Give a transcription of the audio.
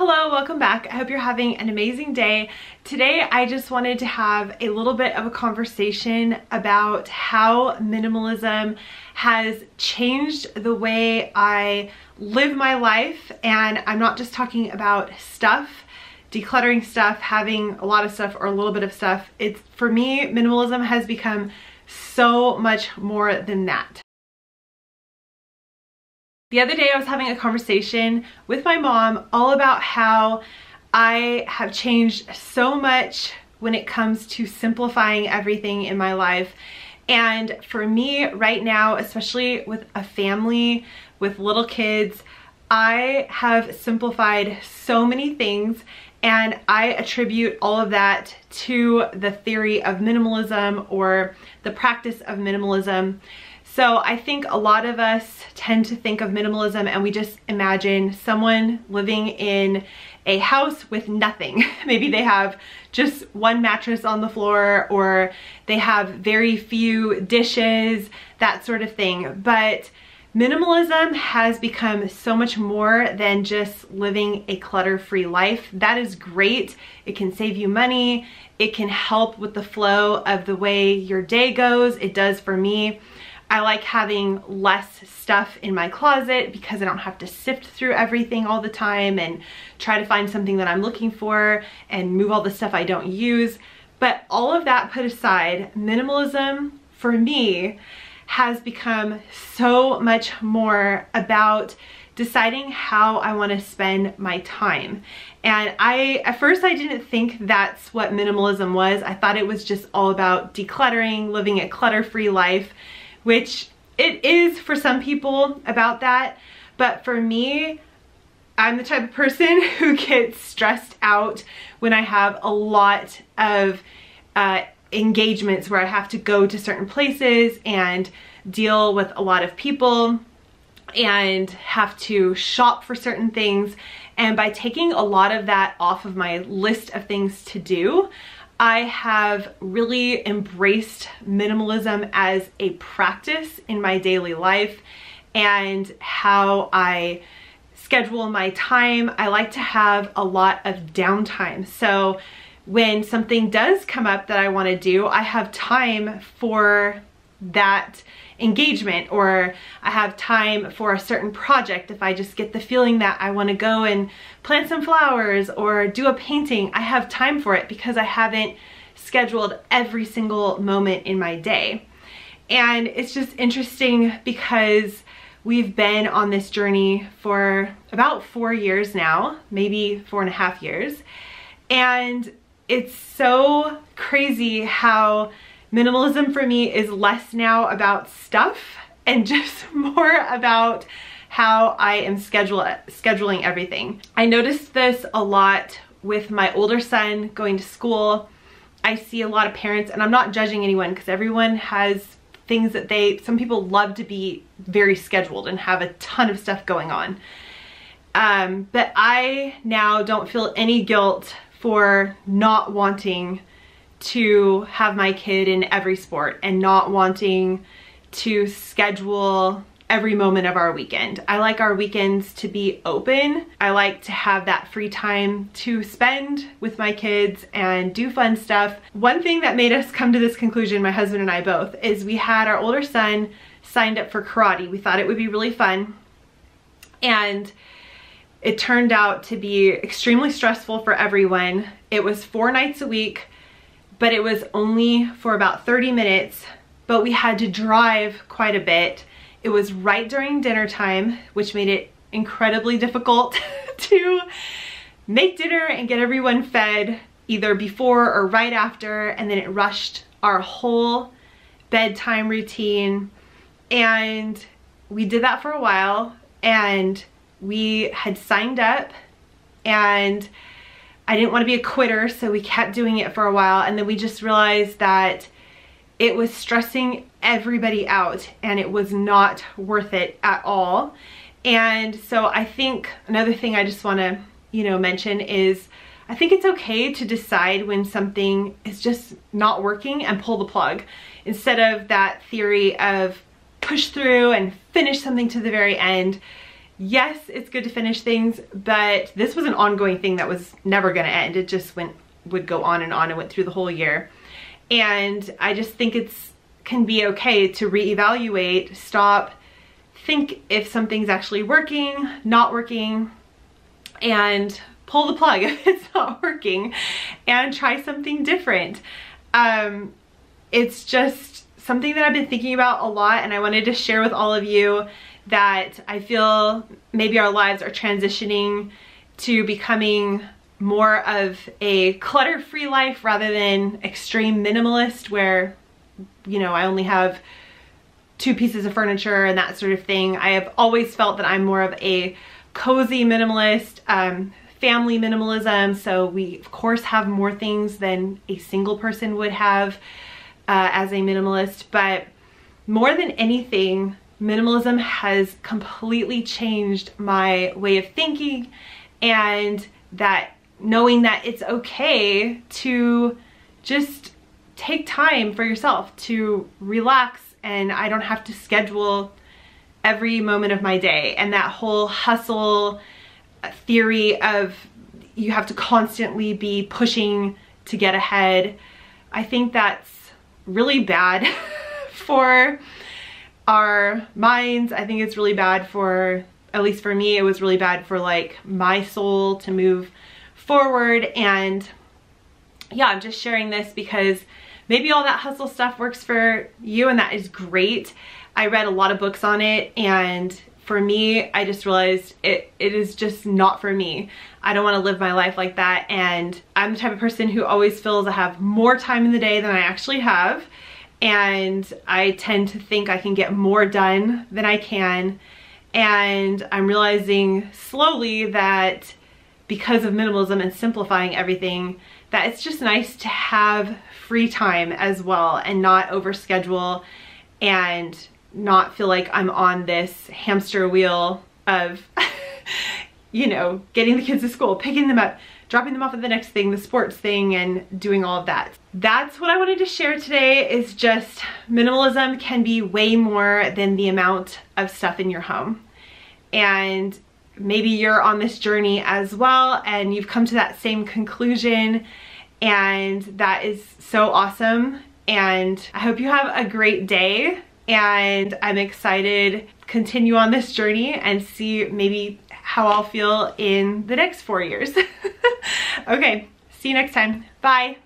Hello, welcome back. I hope you're having an amazing day. Today I just wanted to have a little bit of a conversation about how minimalism has changed the way I live my life. And I'm not just talking about stuff, decluttering stuff, having a lot of stuff or a little bit of stuff. It's, for me, minimalism has become so much more than that. The other day I was having a conversation with my mom all about how I have changed so much when it comes to simplifying everything in my life. And for me right now, especially with a family with little kids, I have simplified so many things, and I attribute all of that to the theory of minimalism or the practice of minimalism. So I think a lot of us tend to think of minimalism and we just imagine someone living in a house with nothing. Maybe they have just one mattress on the floor, or they have very few dishes, that sort of thing. But minimalism has become so much more than just living a clutter-free life. That is great. It can save you money. It can help with the flow of the way your day goes. It does for me. I like having less stuff in my closet because I don't have to sift through everything all the time and try to find something that I'm looking for and move all the stuff I don't use. But all of that put aside, minimalism for me has become so much more about deciding how I want to spend my time. And at first I didn't think that's what minimalism was. I thought it was just all about decluttering, living a clutter-free life, which it is for some people about that. But for me, I'm the type of person who gets stressed out when I have a lot of engagements where I have to go to certain places and deal with a lot of people and have to shop for certain things. And by taking a lot of that off of my list of things to do, I have really embraced minimalism as a practice in my daily life and how I schedule my time. I like to have a lot of downtime. So when something does come up that I want to do, I have time for that engagement, or I have time for a certain project. If I just get the feeling that I want to go and plant some flowers or do a painting, I have time for it because I haven't scheduled every single moment in my day. And it's just interesting because we've been on this journey for about 4 years now, maybe 4.5 years. And it's so crazy how minimalism for me is less now about stuff and just more about how I am scheduling everything. I noticed this a lot with my older son going to school. I see a lot of parents, and I'm not judging anyone because everyone has things that some people love to be very scheduled and have a ton of stuff going on. But I now don't feel any guilt for not wanting to have my kid in every sport and not wanting to schedule every moment of our weekend. I like our weekends to be open. I like to have that free time to spend with my kids and do fun stuff. One thing that made us come to this conclusion, my husband and I both, is we had our older son signed up for karate. We thought it would be really fun, and it turned out to be extremely stressful for everyone. It was 4 nights a week, but it was only for about 30 minutes, but we had to drive quite a bit. It was right during dinner time, which made it incredibly difficult to make dinner and get everyone fed either before or right after, and then it rushed our whole bedtime routine. And we did that for a while, and we had signed up, and I didn't want to be a quitter, so we kept doing it for a while, and then we just realized that it was stressing everybody out and it was not worth it at all. And so I think another thing I just want to, mention is I think it's okay to decide when something is just not working and pull the plug, instead of that theory of push through and finish something to the very end. yes, it's good to finish things, but this was an ongoing thing that was never gonna end. It just would go on and went through the whole year. And I just think can be okay to reevaluate, stop, think if something's actually working, not working, and pull the plug if it's not working and try something different. It's just something that I've been thinking about a lot, and I wanted to share with all of you that I feel maybe our lives are transitioning to becoming more of a clutter-free life rather than extreme minimalist, where, you know, I only have 2 pieces of furniture and that sort of thing. I have always felt that I'm more of a cozy minimalist, family minimalism, so we of course have more things than a single person would have as a minimalist. But more than anything, minimalism has completely changed my way of thinking, and that knowing that it's okay to just take time for yourself to relax, and I don't have to schedule every moment of my day. And that whole hustle theory of you have to constantly be pushing to get ahead, I think that's really bad for our minds. I think it's really bad for, at least for me, it was really bad for like my soul to move forward. And yeah, I'm just sharing this because maybe all that hustle stuff works for you, and that is great. I read a lot of books on it, and for me, I just realized it is just not for me. I don't want to live my life like that, and I'm the type of person who always feels I have more time in the day than I actually have, and I tend to think I can get more done than I can. And I'm realizing slowly that because of minimalism and simplifying everything, that it's just nice to have free time as well and not overschedule and not feel like I'm on this hamster wheel of, you know, getting the kids to school, picking them up, dropping them off at the next thing, the sports thing, and doing all of that. That's what I wanted to share today, is just minimalism can be way more than the amount of stuff in your home. And maybe you're on this journey as well and you've come to that same conclusion, and that is so awesome. And I hope you have a great day, and I'm excited to continue on this journey and see maybe how I'll feel in the next 4 years. Okay, see you next time. Bye.